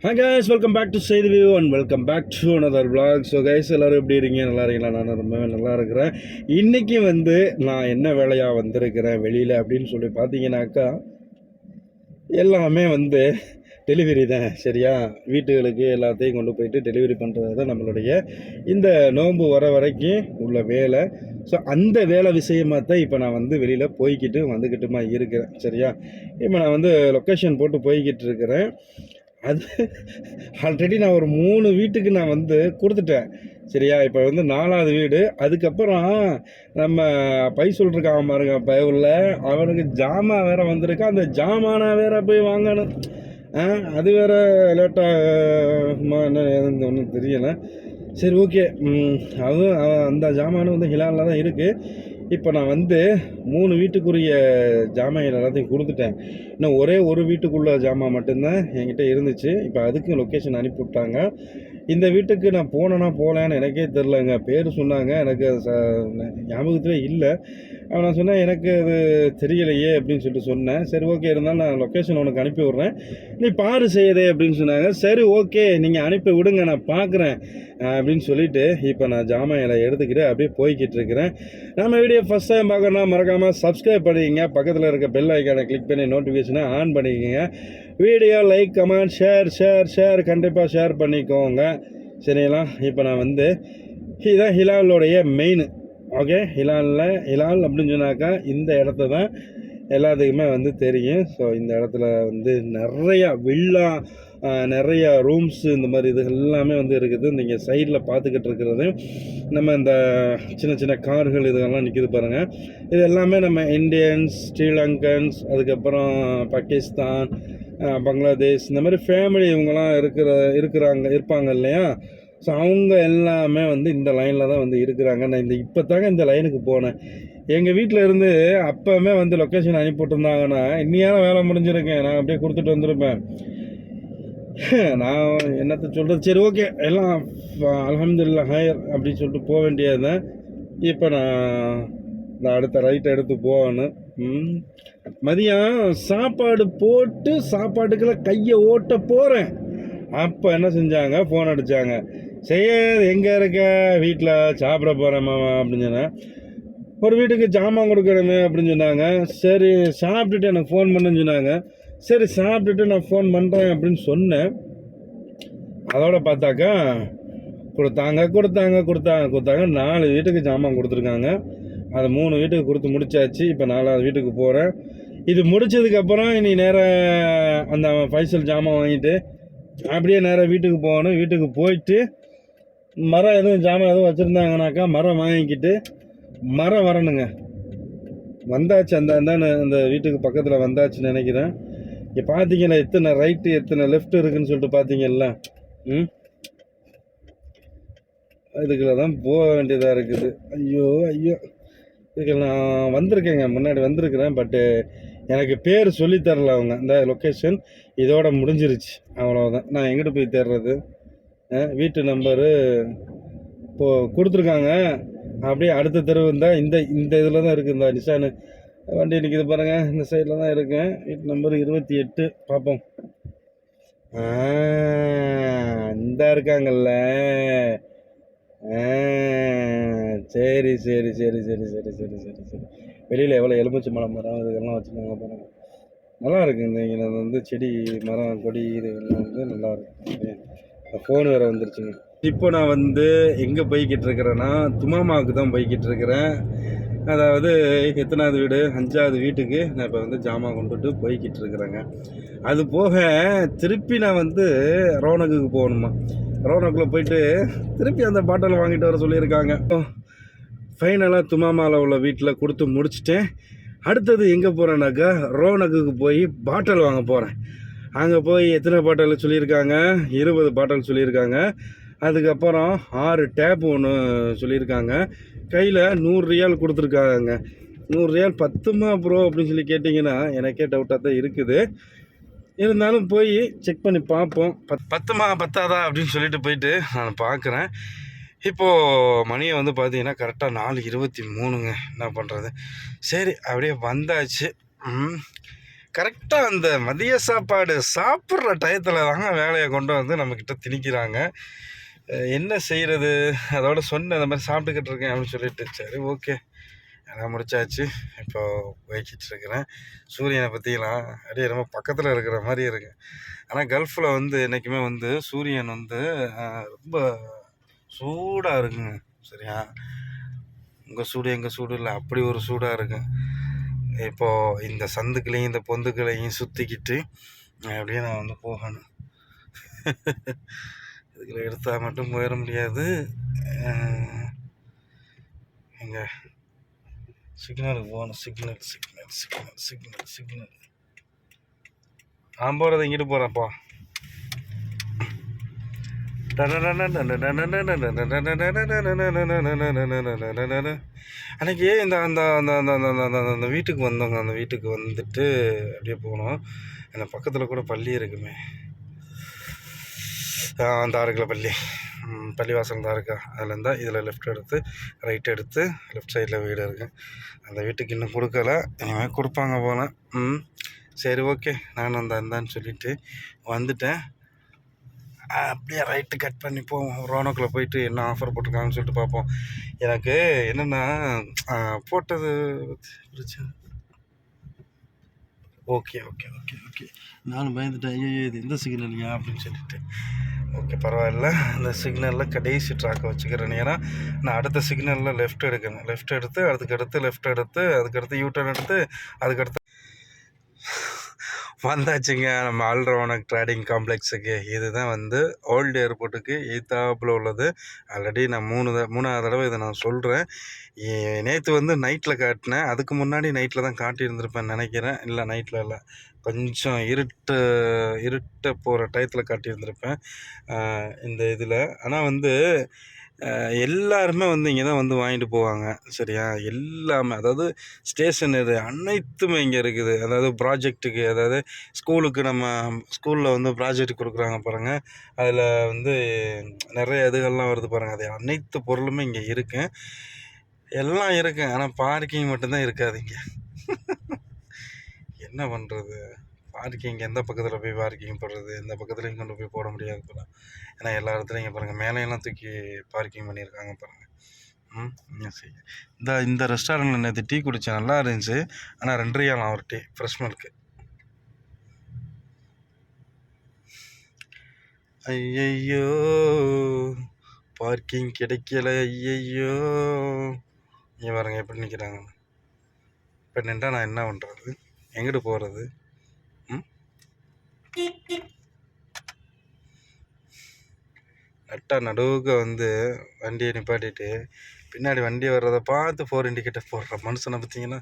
Hi guys, welcome back to Say the View and welcome back to another vlog. So guys, எல்லாரும் எப்படி இருக்கீங்க? நல்லா இருக்கீங்களா? நான் ரொம்பவே நல்லா இருக்கிறேன். இன்னைக்கு நான் என்ன வேலையா வந்திருக்கிறேன் வெளியில அப்படின்னு சொல்லி பார்த்தீங்கன்னாக்கா எல்லாமே டெலிவரி தான். சரியா, வீட்டுகளுக்கு எல்லாத்தையும் கொண்டு போயிட்டு டெலிவரி பண்ணுறது தான் நம்மளுடைய இந்த நோன்பு வர வரைக்கும் உள்ள வேலை. ஸோ அந்த வேலை விஷயமாக தான் இப்போ நான் வெளியில் போய்கிட்டு வந்துக்கிட்டுமா இருக்கிறேன். சரியா, இப்போ நான் லொக்கேஷன் போட்டு போய்கிட்டு இருக்கிறேன். அது ஆல்ரெடி நான் ஒரு 3 வீட்டுக்கு நான் கொடுத்துட்டேன். சரியா, இப்போ 4வது வீடு. அதுக்கப்புறம் நம்ம பை சொல்லிருக்கான் பாருங்க, பயவுள்ள அவனுக்கு ஜாமான் வேறு வந்திருக்கு. அந்த ஜாமானை வேற போய் வாங்கணும். அது வேறு லேட்டாக என்ன ஒன்றும் தெரியலை. சரி, ஓகே. அதுவும் அந்த ஜாமானும் ஹிலாலில் தான் இருக்குது. இப்போ நான் 3 வீட்டுக்குரிய ஜாமான் எல்லாத்தையும் கொடுத்துட்டேன். இன்னும் ஒரே ஒரு வீட்டுக்குள்ள ஜாமான் மட்டும்தான் என்கிட்ட இருந்துச்சு. இப்போ அதுக்கு லொக்கேஷன் அனுப்பிவிட்டாங்க. இந்த வீட்டுக்கு நான் போனேன்னா போகலான்னு எனக்கே தெரிலங்க. பேர் சொன்னாங்க, எனக்கு ஞாபகத்திலே இல்லை. நான் சொன்னேன் எனக்கு அது தெரியலையே அப்படின்னு சொல்லிட்டு சொன்னேன். சரி, ஓகே, இருந்தாலும் நான் லொக்கேஷன் உனக்கு அனுப்பி விட்றேன், நீ பாரு செய்யதே அப்படின்னு சொன்னாங்க. சரி, ஓகே, நீங்கள் அனுப்பி விடுங்க, நான் பார்க்குறேன் அப்படின்னு சொல்லிவிட்டு இப்போ நான் ஜாமான் எடுத்துக்கிட்டு அப்படியே போய்கிட்டு இருக்கிறேன். நம்ம வீடியோ ஃபஸ்ட் டைம் பார்க்கணுன்னா மறக்காமல் சப்ஸ்கிரைப் பண்ணிக்கங்க. பக்கத்தில் இருக்க பெல் ஐக்கானை கிளிக் பண்ணி நோட்டிஃபிகேஷனை ஆன் பண்ணிக்கோங்க. வீடியோ லைக், கமெண்ட், ஷேர் கண்டிப்பாக ஷேர் பண்ணிக்கோங்க. சரிங்களா, இப்போ நான் இதுதான் ஹிலாலோடைய மெயின். ஓகே, ஹிலால் அப்படின்னு சொன்னாக்கா இந்த இடத்த தான் எல்லாத்துக்குமே தெரியும். ஸோ இந்த இடத்துல நிறையா வில்லா, நிறையா ரூம்ஸு, இந்த மாதிரி இது எல்லாமே இருக்குது. நீங்கள் சைடில் பார்த்துக்கிட்டு இருக்கிறது நம்ம இந்த சின்ன சின்ன கார்கள் இதெல்லாம் நிற்கிது பாருங்கள். இது எல்லாமே நம்ம இந்தியன்ஸ், ஸ்ரீலங்கன்ஸ், அதுக்கப்புறம் பாகிஸ்தான், பங்களாதேஷ், இந்த மாதிரி ஃபேமிலி இவங்கெல்லாம் இருப்பாங்க இல்லையா. ஸோ அவங்க எல்லாமே இந்த லைனில் தான் இருக்கிறாங்க. நான் இப்போ தாங்க இந்த லைனுக்கு போனேன். எங்கள் வீட்டில் இருந்து அப்போவுமே லொக்கேஷன் அனுப்பிவிட்டுருந்தாங்கன்னா இன்னியாரம் வேலை முடிஞ்சிருக்கேன். நான் அப்படியே கொடுத்துட்டு வந்திருப்பேன். நான் என்னத்தை சொல்கிறது. சரி, ஓகே, எல்லாம் அல்ஹம்துலில்லாஹ் ஹைர் அப்படின்னு சொல்லிட்டு போக வேண்டியது தான். இப்போ நான் அடுத்த ரைட்டை எடுத்து போகணும். மதியம் சாப்பாடு போட்டு சாப்பாட்டுக்கெல்லாம் கையை ஓட்ட போகிறேன். அப்போ என்ன செஞ்சாங்க, ஃபோன் அடித்தாங்க. எங்கே இருக்க? வீட்டில் சாப்பிட போகிறேன் மாமா அப்படின்னு சொன்னேன். ஒரு வீட்டுக்கு ஜாமான் கொடுக்குறேன்னு அப்படின்னு சொன்னாங்க. சரி, சாப்பிட்டுட்டு எனக்கு ஃபோன் பண்ணுன்னு சொன்னாங்க. சரி, சாப்பிட்டுட்டு நான் ஃபோன் பண்ணுறேன் அப்படின்னு சொன்னேன். அதோட பார்த்தாக்கா கொடுத்தாங்க 4 வீட்டுக்கு ஜாமான் கொடுத்துருக்காங்க. அதை 3 வீட்டுக்கு கொடுத்து முடிச்சாச்சு. இப்போ 4வது வீட்டுக்கு போகிறேன். இது முடித்ததுக்கப்புறம் இனி நேராக அந்த ஃபைசல் ஜாமான் வாங்கிட்டு அப்படியே நேராக வீட்டுக்கு போகணும். வீட்டுக்கு போயிட்டு மரம் ஜாமான் எதுவும் வச்சுருந்தாங்கனாக்கா மரம் வாங்கிக்கிட்டு மரம் வரணுங்க. வந்தாச்சு, அந்த வீட்டுக்கு பக்கத்தில் வந்தாச்சுன்னு நினைக்கிறேன். இங்கே பார்த்தீங்களா எத்தனை ரைட்டு எத்தனை லெஃப்ட் இருக்குதுன்னு சொல்லிட்டு பார்த்தீங்கல்ல. இதுக்குள்ள தான் போக வேண்டியதாக இருக்குது. ஐயோ, இதுக்கு நான் வந்திருக்கேங்க, முன்னாடி வந்திருக்கிறேன். பட்டு எனக்கு பேர் சொல்லித்தரல அவங்க. இந்த லொக்கேஷன் இதோட முடிஞ்சிருச்சு, அவ்வளோதான். நான் எங்கிட்ட போய் தேடுறது? வீட்டு நம்பரு இப்போது கொடுத்துருக்காங்க. அப்படியே அடுத்த தெருவு இருந்தால் இந்த இதில் தான் இருக்குது. இந்த நிஷானு வண்டி நிற்கிது பாருங்கள், இந்த சைடில் தான் இருக்கேன். வீட்டு நம்பர் 28. பார்ப்போம். இந்த இருக்காங்கல்ல. சரி, வெளியில் எவ்வளோ எலுமிச்சை மரம் இதெல்லாம் வச்சுருக்காங்க பாருங்கள். நல்லா இருக்குங்க. இங்கே செடி, மரம், கொடி இதெல்லாம் நல்லா இருக்கும். ஃபோன் வேறு வந்துருச்சுங்க. இப்போ நான் எங்கே போய்கிட்டு இருக்கிறேன்னா துமாமாவுக்கு தான் போய்கிட்டு இருக்கிறேன். அதாவது எத்தனாவது வீடு, 5வது வீட்டுக்கு நான் இப்போ ஜாமான் கொண்டுட்டு போய்கிட்டு இருக்கிறேங்க. அது போக திருப்பி நான் ரோனக்குக்கு போகணுமா. ரோனக்கில் போயிட்டு திருப்பி அந்த பாட்டில் வாங்கிட்டு வர சொல்லியிருக்காங்க. ஃபைனலாக துமாமாவில் உள்ள வீட்டில் கொடுத்து முடிச்சுட்டேன். அடுத்தது எங்கே போகிறேன்னாக்கா ரோனக்குக்கு போய் பாட்டில் வாங்க போகிறேன். அங்கே போய் எத்தனை பாட்டில் சொல்லியிருக்காங்க? 20 பாட்டில் சொல்லியிருக்காங்க. அதுக்கப்புறம் 6 டேப் ஒன்று சொல்லியிருக்காங்க. கையில் 100 ரியால் கொடுத்துருக்காங்க. 100 ரியால் பத்துமா ப்ரோ அப்படின்னு சொல்லி கேட்டிங்கன்னா எனக்கே டவுட்டாக தான் இருக்குது. இருந்தாலும் போய் செக் பண்ணி பார்ப்போம். பத்துமா பத்தாதா அப்படின்னு சொல்லிட்டு போயிட்டு நான் பார்க்குறேன். இப்போது மணியை பார்த்தீங்கன்னா கரெக்டாக 4:23ங்க. என்ன பண்ணுறது? சரி, அப்படியே வந்தாச்சு. கரெக்டாக அந்த மதிய சாப்பாடு சாப்பிட்ற டயத்தில் தாங்க வேலையை கொண்டு வந்து நம்மக்கிட்ட திணிக்கிறாங்க. என்ன செய்கிறது? அதோட சொன்னேன் இந்த மாதிரி சாப்பிட்டுக்கிட்டு இருக்கேன் அப்படின்னு சொல்லிட்டு. சரி ஓகே, எல்லாம் முடிச்சாச்சு. இப்போ போய்கிட்டு இருக்கிறேன். சூரியனை பற்றிலாம் அப்படியே ரொம்ப பக்கத்தில் இருக்கிற மாதிரி இருக்கு. ஆனால் கல்ஃபில் வந்து என்றைக்குமே வந்து சூரியன் வந்து ரொம்ப சூடாக இருக்குங்க. சரியா? உங்கள் சூடு எங்கள் சூடு இல்லை, அப்படி ஒரு சூடாக இருக்கு. இப்போது இந்த சந்துக்களையும் இந்த பொந்துக்களையும் சுற்றிக்கிட்டு அப்படியே நான் வந்து போகணும். இதுகளை எடுத்தால் மட்டும் போயிட முடியாது. எங்கே சிக்னலுக்கு போகணும். Signal signal signal signal signal. நான் போகிறது இங்கிட்டு போகிறேன்ப்பா. அன்றைக்கி இந்த அந்த அந்த அந்த அந்த அந்த வீட்டுக்கு வந்தோங்க. அந்த வீட்டுக்கு வந்துட்டு அப்படியே போனோம். அந்த பக்கத்தில் கூட பள்ளி இருக்குமே, அந்த ஆறுக்குள்ள பள்ளிவாசல் தான் இருக்கா. அதில் இருந்தால் இதில் லெஃப்ட் எடுத்து ரைட் எடுத்து லெஃப்ட் சைடில் வீடு இருக்குது. அந்த வீட்டுக்கு இன்னும் கொடுக்கல, இனிமேல் கொடுப்பாங்க போல். சரி ஓகே, நான் இந்தான்னு சொல்லிவிட்டு வந்துட்டேன். அப்படியே ரைட்டு கட் பண்ணி போவோம். ரோனோக்கில் போயிட்டு என்ன ஆஃபர் போட்டிருக்காங்கன்னு சொல்லிட்டு பார்ப்போம். எனக்கு என்னென்னா போட்டது பிரச்சனை. ஓகே ஓகே ஓகே ஓகே நானும் பயந்துட்டேன். ஐயோ இது எந்த சிக்னல்லையா அப்படின்னு சொல்லிட்டு. ஓகே பரவாயில்ல, இந்த சிக்னலில் கடைசி ட்ராக்கை வச்சுக்கிறேன். ஏன்னா நான் அடுத்த சிக்னலில் லெஃப்ட் எடுக்கணும். லெஃப்ட் எடுத்து அதுக்கடுத்து லெஃப்ட் எடுத்து அதுக்கடுத்து யூட்டர்ன் எடுத்து அதுக்கடுத்து வந்தாச்சுங்க நம்ம ஆல்ரவுண்ட் ட்ரேடிங் காம்ப்ளெக்ஸுக்கு. இதுதான் வந்து ஓல்டு ஏர்போர்ட்டுக்கு எய்த்தாப்பில் உள்ளது. ஆல்ரெடி நான் மூணாவது தடவை இதை நான் சொல்கிறேன். நேற்று வந்து நைட்டில் காட்டினேன். அதுக்கு முன்னாடி நைட்டில் தான் காட்டியிருந்திருப்பேன்னு நினைக்கிறேன். இல்லை நைட்டில் இல்லை, கொஞ்சம் இருட்ட போகிற டயத்தில் காட்டியிருந்திருப்பேன் இந்த இதில். ஆனால் வந்து எல்லாருமே வந்து இங்கே தான் வந்து வாங்கிட்டு போவாங்க. சரியா? எல்லாமே, அதாவது ஸ்டேஷனரி அனைத்துமே இங்கே இருக்குது. அதாவது ப்ராஜெக்ட்டுக்கு, அதாவது ஸ்கூலுக்கு நம்ம ஸ்கூலில் வந்து ப்ராஜெக்ட் கொடுக்குறாங்க பாருங்கள், அதில் வந்து நிறைய இதுகள்லாம் வருது பாருங்கள். அது அனைத்து பொருளுமே இங்கே இருக்குது. எல்லாம் இருக்குது. ஆனால் பார்க்கிங் மட்டும்தான் இருக்காது இங்கே. என்ன பண்ணுறது? பார்க்கிங் எந்த பக்கத்தில் போய் பார்க்கிங் போடுறது, எந்த பக்கத்துலையும் கொண்டு போய் போட முடியாது போல். ஏன்னா எல்லா இடத்துலையும் இங்கே பாருங்கள் மேலையெல்லாம் தூக்கி பார்க்கிங் பண்ணியிருக்காங்க பாருங்கள். என்ன செய்ய? இந்த ரெஸ்டாரண்ட்டில் நேற்று டீ குடித்தேன், நல்லா இருந்துச்சு. ஆனால் 2 ரியால் ஒரு டீ, ஃப்ரெஷ் மில்க்கு. ஐயையோ பார்க்கிங் கிடைக்கல, ஐயையோ. இங்கே பாருங்க எப்படி நிற்கிறாங்க. இப்போ நின்றா நான் என்ன பண்ணுறது? எங்கிட்டு போகிறது? நடுவுக்கு வந்து வண்டியை நிப்பாட்டிட்டு பின்னாடி வண்டி வர்றதை பார்த்து 4 இண்டிகேட்டர் போடுற மனுஷனை பார்த்தீங்கன்னா,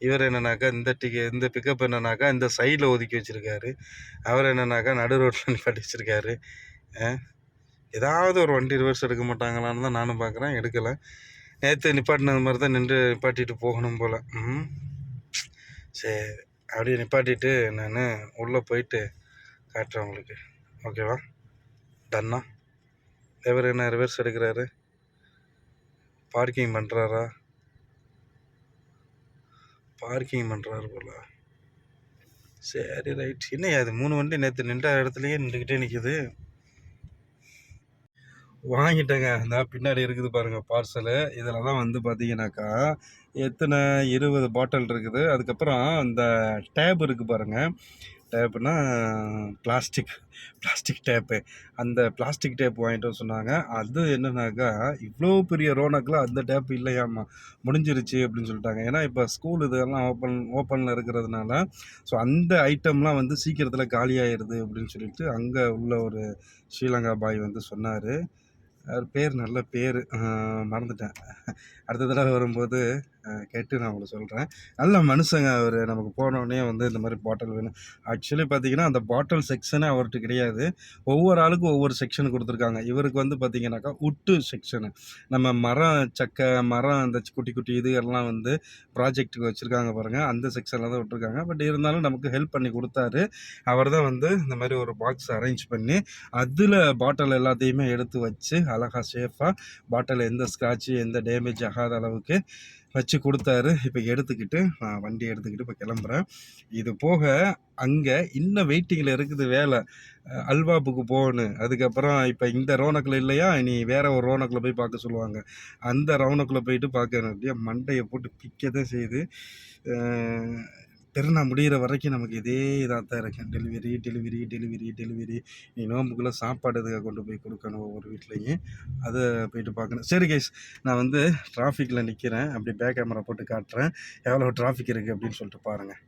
இவர் என்னன்னாக்கா இந்த பிக்கப் என்னன்னாக்கா இந்த சைடில் ஒதுக்கி வச்சுருக்காரு. அவர் என்னன்னாக்கா நடு ரோட்டில் நிப்பாட்டி வச்சுருக்காரு. ஏதாவது ஒரு வண்டி ரிவர்ஸ் எடுக்க மாட்டாங்களான்னு தான் நானும் பார்க்குறேன், எடுக்கலை. நேற்று நிப்பாட்டினது மாதிரி தான் நின்று நிப்பாட்டிட்டு போகணும் போல். சரி, அப்படியே நிப்பாட்டிட்டு நான் உள்ளே போயிட்டு காட்டுறேன் உங்களுக்கு. ஓகேவா? டன்னா? இவர் என்ன ரிவர்ஸ் எடுக்கிறாரு? பார்க்கிங் பண்ணுறாரா? பார்க்கிங் பண்ணுறாரு போல. சரி ரைட். என்ன அது 3 வண்டி நேற்று நின்ற இடத்துலையே நின்றுக்கிட்டே நிற்கிது. வாங்கிட்டேங்க. இந்த பின்னாடி இருக்குது பாருங்கள் பார்சலு. இதில் தான் வந்து பார்த்தீங்கன்னாக்கா எத்தனை 20 பாட்டில் இருக்குது. அதுக்கப்புறம் இந்த டேப் இருக்குது பாருங்கள். டேப்புனா பிளாஸ்டிக் டேப்பு. அந்த பிளாஸ்டிக் டேப் வாங்கிட்டு வர சொன்னாங்க. அது என்னன்னாக்கா இவ்வளோ பெரிய ரோனக்கில் அந்த டேப் இல்லையாம்மா, முடிஞ்சிருச்சு அப்படின்னு சொல்லிட்டாங்க. ஏன்னா இப்போ ஸ்கூல் இதெல்லாம் ஓப்பனில் இருக்கிறதுனால ஸோ அந்த ஐட்டம்லாம் வந்து சீக்கிரத்தில் காலியாகிடுது அப்படின்னு சொல்லிட்டு அங்கே உள்ள ஒரு ஸ்ரீலங்கா பாய் வந்து சொன்னார். அவர் பேர் நல்ல பேர், மறந்துட்டேன். அடுத்த தடவை வரும்போது கேட்டு நான் உங்களுக்கு சொல்கிறேன். நல்ல மனுஷங்க அவர். நமக்கு போனோடனே வந்து இந்த மாதிரி பாட்டில் வேணும். ஆக்சுவலி பார்த்தீங்கன்னா அந்த பாட்டில் செக்ஷனே அவர்கிட்ட கிடையாது. ஒவ்வொரு ஆளுக்கும் ஒவ்வொரு செக்ஷன் கொடுத்துருக்காங்க. இவருக்கு வந்து பார்த்தீங்கன்னாக்கா உட்டு செக்ஷனு. நம்ம மரம் அந்த குட்டி குட்டி இது எல்லாம் வந்து ப்ராஜெக்ட்டுக்கு வச்சுருக்காங்க பாருங்கள், அந்த செக்ஷனில் தான் விட்டுருக்காங்க. பட் இருந்தாலும் நமக்கு ஹெல்ப் பண்ணி கொடுத்தாரு. அவர் தான் வந்து இந்த மாதிரி ஒரு பாக்ஸ் அரேஞ்ச் பண்ணி அதில் பாட்டில் எல்லாத்தையுமே எடுத்து வச்சு அழகாக சேஃபாக பாட்டில் எந்த ஸ்க்ராட்சு எந்த டேமேஜ் ஆகாத அளவுக்கு வச்சு கொடுத்தாரு. இப்போ எடுத்துக்கிட்டு நான் வண்டி எடுத்துக்கிட்டு இப்போ கிளம்புறேன். இது போக அங்கே இன்னும் வெயிட்டிங்கில் இருக்குது வேலை. அல்வாப்புக்கு போகணும். அதுக்கப்புறம் இப்போ இந்த ரௌனக்கில் இல்லையா, இனி வேறு ஒரு ரௌனக்கில் போய் பார்க்க சொல்லுவாங்க. அந்த ரௌனக்கில் போயிட்டு பார்க்கணும். அப்படியே மண்டையை போட்டு பிக்க தான் செய்யுது. திருநா முடிகிற வரைக்கும் நமக்கு இதே இதாக தான் இருக்கேன். Delivery delivery delivery delivery. நீ நோம்புக்குள்ளே சாப்பாடு இதுக்காக கொண்டு போய் கொடுக்கணும் ஒவ்வொரு வீட்லேயும். அதை போயிட்டு பார்க்கணும். சரி கைஸ், நான் வந்து டிராஃபிக்கில் நிற்கிறேன். அப்படி பேக் கேமரா போட்டு காட்டுறேன் எவ்வளோ டிராஃபிக் இருக்குது அப்படின்னு சொல்லிட்டு பாருங்கள்.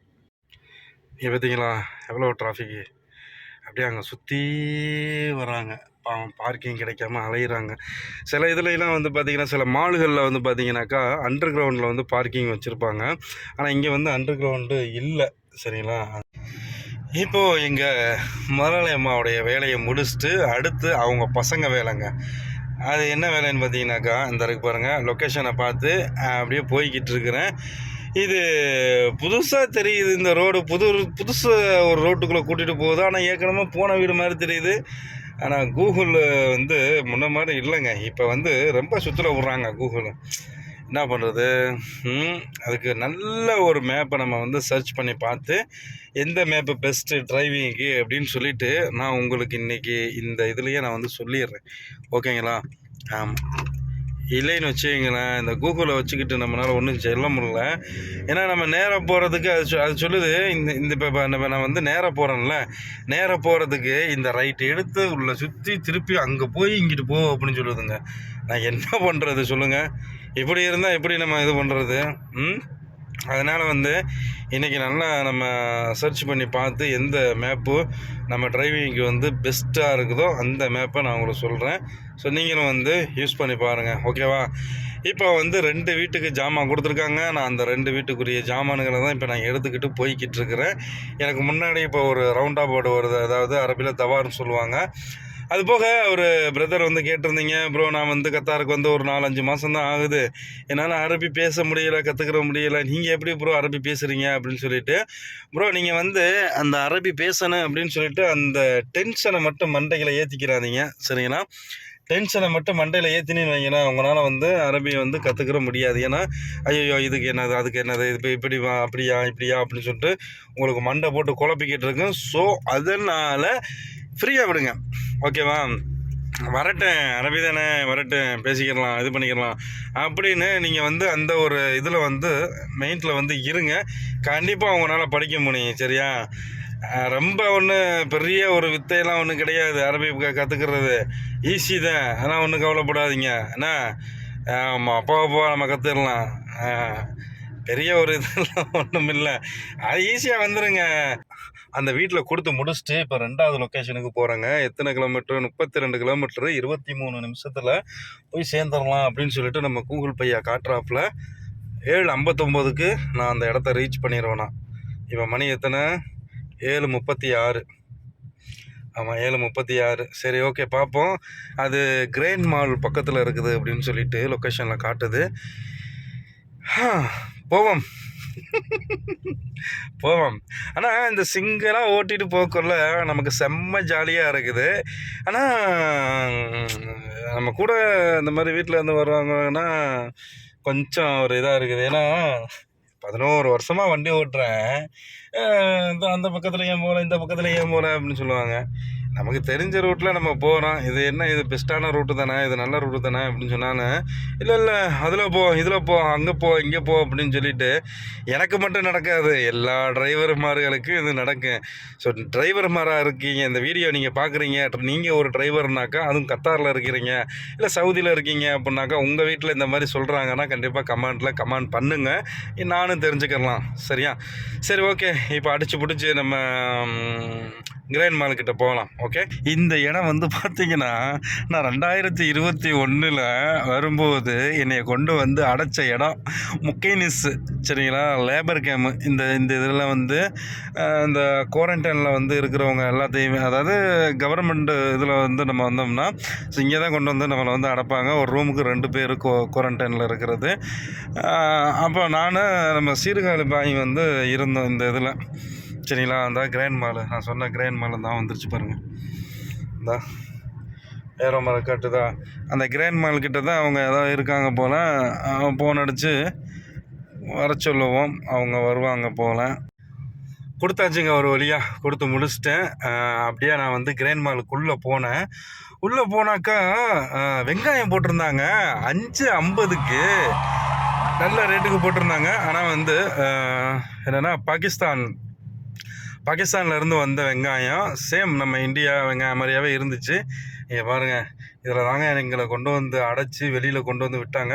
நீங்கள் பார்த்தீங்களா எவ்வளோ டிராஃபிக்கு? அப்படியே அங்கே சுற்றி வராங்க. பாவம், பார்க்கிங் கிடைக்காம அலையிறாங்க. சில இதுலலாம் வந்து பார்த்திங்கன்னா, சில மால்களில் வந்து பார்த்திங்கனாக்கா அண்டர் கிரவுண்டில் வந்து பார்க்கிங் வச்சுருப்பாங்க. ஆனால் இங்கே வந்து அண்டர் கிரவுண்டு இல்லை. சரிங்களா? இப்போது எங்கள் முதலாளி அம்மாவுடைய வேலையை முடிச்சுட்டு அடுத்து அவங்க பசங்க வேலைங்க. அது என்ன வேலைன்னு பார்த்தீங்கன்னாக்கா, இந்த இருக்கு பாருங்கள், லொக்கேஷனை பார்த்து அப்படியே போய்கிட்டு இருக்கிறேன். இது புதுசாக தெரியுது. இந்த ரோடு புதுசு ஒரு ரோட்டுக்குள்ளே கூட்டிகிட்டு போகுது. ஆனால் ஏற்கனவே போன வீடு மாதிரி தெரியுது. ஆனால் கூகுள் வந்து முன்ன மாதிரி இல்லைங்க. இப்போ வந்து ரொம்ப சுற்றுலா விட்றாங்க கூகுள். என்ன பண்ணுறது? அதுக்கு நல்ல ஒரு மேப்பை நம்ம வந்து சர்ச் பண்ணி பார்த்து எந்த மேப்பு பெஸ்ட்டு டிரைவிங்க்கு அப்படின்னு சொல்லிவிட்டு நான் உங்களுக்கு இன்றைக்கி இந்த இதுலேயே நான் வந்து சொல்லிடுறேன். ஓகேங்களா? ஆமாம், இல்லைன்னு வச்சுங்களேன், இந்த கூகுளை வச்சுக்கிட்டு நம்மளால் ஒன்றும் சொல்ல முடியல. ஏன்னா நம்ம நேராக போகிறதுக்கு அது சொல்லுது. இந்த இப்போ நான் வந்து நேராக போகிறேன்ல, நேராக போகிறதுக்கு இந்த ரைட் எடுத்து உள்ள சுற்றி திருப்பி அங்கே போய் இங்கிட்டு போ அப்படின்னு சொல்லுதுங்க. நான் என்ன பண்ணுறது சொல்லுங்கள்? இப்படி இருந்தால் எப்படி நம்ம இது பண்ணுறது? அதனால் வந்து இன்றைக்கி நல்லா நம்ம சர்ச் பண்ணி பார்த்து எந்த மேப்பு நம்ம டிரைவிங்க்கு வந்து பெஸ்ட்டாக இருக்குதோ அந்த மேப்பை நான் உங்களுக்கு சொல்கிறேன். ஸோ நீங்களும் வந்து யூஸ் பண்ணி பாருங்கள். ஓகேவா? இப்போ வந்து 2 வீட்டுக்கு ஜாமான் கொடுத்துருக்காங்க. நான் அந்த 2 வீட்டுக்குரிய ஜாமான்களை தான் இப்போ நான் எடுத்துக்கிட்டு போய்கிட்டு இருக்கிறேன். எனக்கு முன்னாடி இப்போ ஒரு ரவுண்டா போர்டு வருது, அதாவது அரபியில் தவார்னு சொல்லுவாங்க. அது போக ஒரு பிரதர் வந்து கேட்டிருந்தீங்க, ப்ரோ நான் வந்து கத்தாருக்கு வந்து ஒரு 4-5 மாதம் தான் ஆகுது, என்னால் அரபி பேச முடியலை, கற்றுக்கிற முடியலை, நீங்கள் எப்படி ப்ரோ அரபி பேசுகிறீங்க அப்படின்னு சொல்லிட்டு. ப்ரோ நீங்கள் வந்து அந்த அரபி பேசணும் அப்படின்னு சொல்லிட்டு அந்த டென்ஷனை மட்டும் மண்டைகளை ஏற்றிக்கிறாதீங்க. சரிங்களா? டென்ஷனை மட்டும் மண்டையில் ஏற்றினு வைங்கன்னா உங்களால் வந்து அரபியை வந்து கற்றுக்கிற முடியாது. ஏன்னா ஐயோ இதுக்கு என்னது, அதுக்கு என்னது, இது இப்படி அப்படியா இப்படியா அப்படின்னு சொல்லிட்டு உங்களுக்கு மண்டை போட்டு குழப்பிக்கிட்டு இருக்கும். ஸோ அதனால் ஃப்ரீயாக விடுங்க. ஓகேவா? வரட்டும், அரபி தானே, வரட்டும், பேசிக்கிடலாம், இது பண்ணிக்கிடலாம் அப்படின்னு நீங்கள் வந்து அந்த ஒரு இதில் வந்து மெயின்ட்டில் வந்து இருங்க. கண்டிப்பாக அவங்களால படிக்க முடியும். சரியா? ரொம்ப ஒன்றும் பெரிய ஒரு வித்தையெல்லாம் ஒன்றும் கிடையாது. அரபி கற்றுக்கிறது ஈஸி தான். அதெல்லாம் ஒன்றும் கவலைப்படாதீங்க. என்ன, ஆமாம், அப்போ நம்ம கற்றுடலாம். பெரிய ஒரு இதெல்லாம் ஒன்றும் இல்லை. அது ஈஸியாக வந்துடுங்க. அந்த வீட்டில் கொடுத்து முடிச்சுட்டு இப்போ 2வது லொக்கேஷனுக்கு போகிறேங்க. எத்தனை கிலோமீட்டர்? 32 கிலோமீட்டரு, 23 நிமிஷத்தில் போய் சேர்ந்துடலாம் அப்படின்னு சொல்லிட்டு நம்ம கூகுள் பையா காட்டுறாப்புல. 7:59க்கு நான் அந்த இடத்த ரீச் பண்ணிடுவேண்ணா. இப்போ மணி எத்தனை? 7:36. ஆமாம், 7:36. சரி, ஓகே, பார்ப்போம். அது கிராண்ட் மால் பக்கத்தில் இருக்குது அப்படின்னு சொல்லிட்டு லொக்கேஷனில் காட்டுது. போவோம். ஆனால் இந்த சிங்கிளாக ஓட்டிகிட்டு போக்குள்ள நமக்கு செம்ம ஜாலியாக இருக்குது. ஆனால் நம்ம கூட இந்த மாதிரி வீட்டில் இருந்து வருவாங்கன்னா கொஞ்சம் ஒரு இதாக இருக்குது. ஏன்னா 11 வருஷமாக வண்டி ஓட்டுறேன். அந்த பக்கத்தில் ஏன் போகல, இந்த பக்கத்தில் ஏன் போகல அப்படின்னு சொல்லுவாங்க. நமக்கு தெரிஞ்ச ரூட்டில் நம்ம போகிறோம். இது என்ன, இது பெஸ்ட்டான ரூட்டு தானே, இது நல்ல ரூட்டு தானே அப்படின்னு சொன்னாலும் இல்லை அதில் போ, இதில் போ, அங்கே போ, இங்கே போ அப்படின்னு சொல்லிட்டு எனக்கு மட்டும் நடக்காது, எல்லா டிரைவர்மார்களுக்கு இது நடக்கும். ஸோ டிரைவர்மாராக இருக்கீங்க, இந்த வீடியோ நீங்கள் பார்க்குறீங்க, நீங்கள் ஒரு டிரைவர்னாக்கா, அதுவும் கத்தாரில் இருக்கிறீங்க இல்லை சவுதியில் இருக்கீங்க அப்படின்னாக்கா, உங்கள் வீட்டில் இந்த மாதிரி சொல்கிறாங்கன்னா கண்டிப்பாக கமெண்ட் பண்ணுங்கள், நானும் தெரிஞ்சுக்கலாம். சரியா? சரி, ஓகே, இப்போ அடிச்சு பிடிச்சி நம்ம கிராண்ட் மால்கிட்ட போகலாம். ஓகே, இந்த இடம் வந்து பார்த்தீங்கன்னா நான் 2021 வரும்போது என்னை கொண்டு வந்து அடைச்ச இடம் முக்கைனிஸ். சரிங்களா? Labour game. இந்த இதில் வந்து இந்த குவாரண்டைனில் வந்து இருக்கிறவங்க எல்லாத்தையுமே, அதாவது கவர்மெண்ட் இதில் வந்து நம்ம வந்தோம்னா ஸோ இங்கே தான் கொண்டு வந்து நம்மளை வந்து அடைப்பாங்க. ஒரு ரூமுக்கு 2 பேர் குவாரண்டைனில் இருக்கிறது. அப்போ நான் நம்ம சீர்காழி பாய் வந்து இருந்தோம் இந்த இதில். சரிங்களா? அந்த கிராண்ட் மாலு, நான் சொன்ன கிராண்ட் மாலு தான் வந்துருச்சு பாருங்கள். இந்த ஏரோ மலை கட்டுதா, அந்த கிராண்ட் மால் கிட்ட தான் அவங்க ஏதோ இருக்காங்க போல். ஃபோன் அடித்து வர சொல்லுவோம். அவங்க வருவாங்க போல். கொடுத்தாச்சுங்க ஒரு வழியாக கொடுத்து முடிச்சிட்டேன். அப்படியே நான் வந்து கிராண்ட் மாலுக்குள்ளே போனேன். உள்ளே போனாக்கா வெங்காயம் போட்டிருந்தாங்க 5.50க்கு நல்ல ரேட்டுக்கு போட்டிருந்தாங்க. ஆனால் வந்து என்னென்னா பாகிஸ்தான்லேருந்து வந்த வெங்காயம் சேம் நம்ம இந்தியா வெங்காயம் மாதிரியாவே இருந்துச்சு. இங்கே பாருங்கள், இதில் தாங்க எங்களை கொண்டு வந்து அடைச்சி வெளியில் கொண்டு வந்து விட்டாங்க.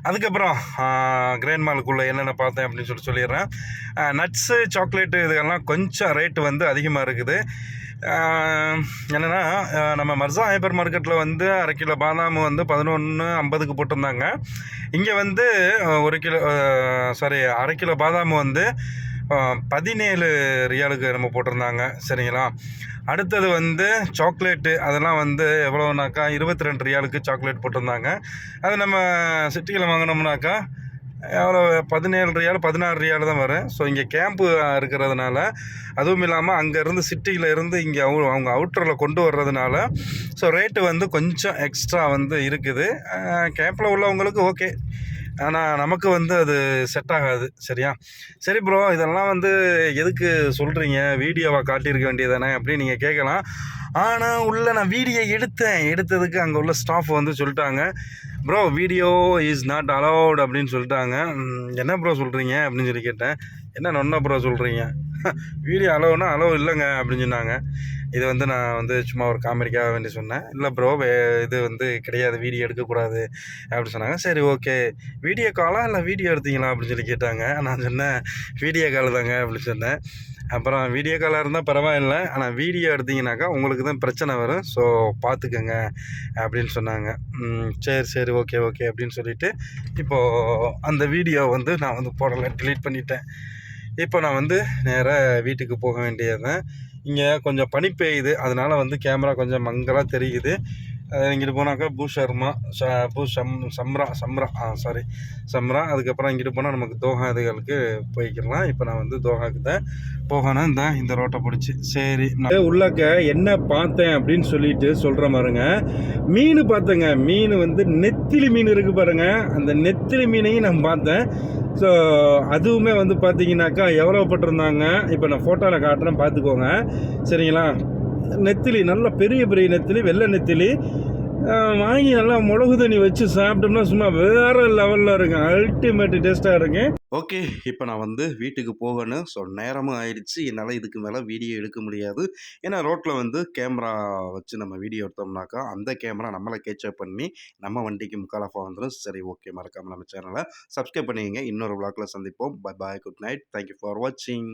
அதுக்கப்புறம் கிராண்ட் மாலுக்குள்ளே என்னென்ன பார்த்தேன் அப்படின்னு சொல்லிடுறேன். நட்ஸு, சாக்லேட்டு இதெல்லாம் கொஞ்சம் ரேட்டு வந்து அதிகமாக இருக்குது. என்னென்னா நம்ம மர்சா ஹைப்பர் மார்க்கெட்டில் வந்து 1/2 கிலோ பாதாம் வந்து 11.50க்கு போட்டிருந்தாங்க. இங்கே வந்து 1/2 கிலோ பாதாம் வந்து 17 ரியாலுக்கு நம்ம போட்டிருந்தாங்க. சரிங்களா. அடுத்தது வந்து சாக்லேட்டு, அதெல்லாம் வந்து எவ்வளோனாக்கா 22 ரியாலுக்கு சாக்லேட் போட்டிருந்தாங்க. அது நம்ம சிட்டியில் வாங்கினோம்னாக்கா எவ்வளோ 17 ரியால் 16 ரியால் தான் வரும். ஸோ இங்கே கேம்ப்பு இருக்கிறதுனால, அதுவும் இல்லாமல் அங்கேருந்து சிட்டியில் இருந்து இங்கே அவங்க அவுட்டரில் கொண்டு வர்றதுனால ஸோ ரேட்டு வந்து கொஞ்சம் எக்ஸ்ட்ரா வந்து இருக்குது. கேம்பில் உள்ளவங்களுக்கு ஓகே, ஆனால் நமக்கு வந்து அது செட் ஆகாது. சரியா. சரி ப்ரோ, இதெல்லாம் வந்து எதுக்கு சொல்கிறீங்க, வீடியோவாக காட்டியிருக்க வேண்டியதானே அப்படின்னு நீங்கள் கேட்கலாம். ஆனால் உள்ளே நான் வீடியோ எடுத்ததுக்கு அங்கே உள்ள ஸ்டாஃப் வந்து சொல்லிட்டாங்க, bro video is not allowed அப்படின்னு சொல்லிட்டாங்க. என்ன ப்ரோ சொல்கிறீங்க அப்படின்னு சொல்லி கேட்டேன். என்ன நொன்ன ப்ரோ சொல்கிறீங்க, வீடியோ அலோவுனா அலோவ் இல்லைங்க அப்படின்னு சொன்னாங்க. இது வந்து நான் வந்து சும்மா ஒரு காமெடிக்காக வேண்டி சொன்னேன். இல்லை ப்ரோ, இது வந்து கிடையாது, வீடியோ எடுக்கக்கூடாது அப்படின்னு சொன்னாங்க. சரி ஓகே, வீடியோ காலா இல்லை வீடியோ எடுத்தீங்களா அப்படின்னு சொல்லி கேட்டாங்க. நான் சொன்னேன் வீடியோ கால் தாங்க அப்படின்னு சொன்னேன். அப்புறம் வீடியோ காலாக இருந்தால் பரவாயில்லை, ஆனால் வீடியோ எடுத்திங்கனாக்கா உங்களுக்கு தான் பிரச்சனை வரும், ஸோ பார்த்துக்கங்க அப்படின்னு சொன்னாங்க. சரி ஓகே அப்படின்னு சொல்லிவிட்டு இப்போது அந்த வீடியோ வந்து நான் வந்து போடலை, டிலீட் பண்ணிட்டேன். இப்போ நான் வந்து நேராக வீட்டுக்கு போக வேண்டியது. இங்கே கொஞ்சம் பனி பெய்யுது, அதனால் வந்து கேமரா கொஞ்சம் மங்கலாக தெரியுது. இங்கிட்டு போனாக்கா சம்ரா. அதுக்கப்புறம் இங்கிட்டு போனால் நமக்கு தோஹா இதுகளுக்கு போய்க்கிடலாம். இப்போ நான் வந்து தோஹாவுக்கு தான் போகணும். இந்த ரோட்டை பிடிச்சி. சரி, நான் உள்ளக்க என்ன பார்த்தேன் அப்படின்னு சொல்லிட்டு சொல்கிற மாதிரிங்க, மீன் பார்த்தேங்க. மீன் வந்து நெத்திலி மீன் இருக்குது பாருங்கள், அந்த நெத்திலி மீனையும் நான் பார்த்தேன். ஸோ அதுவுமே வந்து பார்த்தீங்கன்னாக்கா எவ்வளோ போட்டிருந்தாங்க, இப்போ நான் ஃபோட்டோவில் காட்டுறேன் பார்த்துக்கோங்க. சரிங்களா. நெத்திலி, நல்ல பெரிய நெத்திலி, வெள்ளை நெத்திலி வாங்கி நல்லா மிளகு தண்ணி வச்சு சாப்பிட்டோம்னா சும்மா வேறு லெவலில் இருக்குங்க, அல்டிமேட் டேஸ்ட்டாக இருக்குங்க. ஓகே, இப்போ நான் வந்து வீட்டுக்கு போகணும். ஸோ நேரமும் ஆயிடுச்சு, என்னால் இதுக்கு மேலே வீடியோ எடுக்க முடியாது. ஏன்னா ரோட்டில் வந்து கேமரா வச்சு நம்ம வீடியோ எடுத்தோம்னாக்கா அந்த கேமரா நம்மளை கேட்சப் பண்ணி நம்ம வண்டிக்கு முக்காலாஃபாக வந்துடும். சரி ஓகே, மறக்காமல் நம்ம சேனலை சப்ஸ்கிரைப் பண்ணிக்கங்க. இன்னொரு விளாக்கில் சந்திப்போம். Bye bye, good night, thank you for வாட்சிங்.